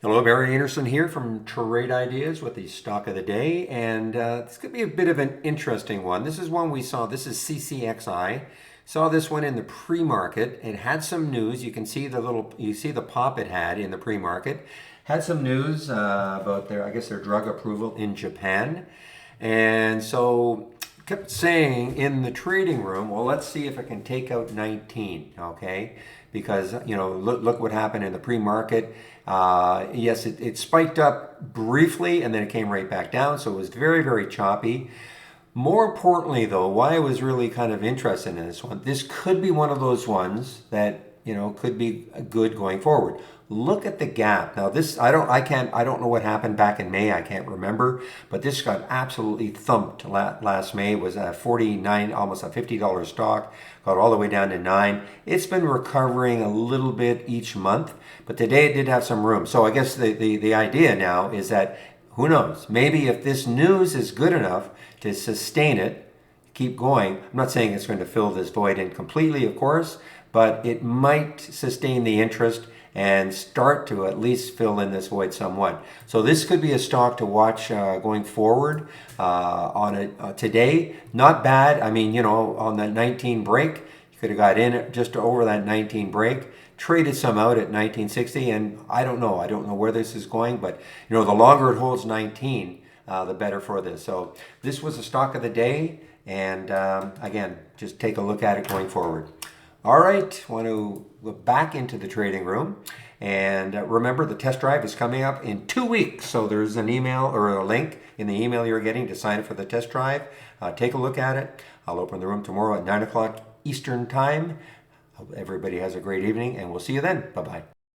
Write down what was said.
Hello, Barry Anderson here from Trade Ideas with the stock of the day, and this could be a bit of an interesting one. This is one we saw. This is CCXI. Saw this one in the pre-market. It had some news. You can see the pop it had in the pre-market. Had some news about their drug approval in Japan, and so kept saying in the trading room, well, let's see if it can take out 19, okay? Because, look what happened in the pre-market. Yes, it spiked up briefly and then it came right back down, so it was very, very choppy. More importantly, though, why I was really kind of interested in this one, this could be one of those ones that, could be good going forward. Look at the gap. Now this, I don't know what happened back in May. I can't remember, but this got absolutely thumped last May. It was a 49, almost a $50 stock, got all the way down to 9. It's been recovering a little bit each month, but today it did have some room. So I guess the idea now is that, who knows, maybe if this news is good enough to sustain it, keep going. I'm not saying it's going to fill this void in completely, of course, but it might sustain the interest and start to at least fill in this void somewhat. So this could be a stock to watch going forward on it today. Not bad. I mean, on that 19 break, you could have got in just over that 19 break, traded some out at 1960, and I don't know where this is going, but the longer it holds 19, the better for this. So this was a stock of the day, and again, just take a look at it going forward. All right, want to look back into the trading room, and remember the test drive is coming up in 2 weeks, so there's an email or a link in the email you're getting to sign up for the test drive. Take a look at it. I'll open the room tomorrow at 9 o'clock Eastern time. Hope everybody has a great evening, and we'll see you then. Bye-bye.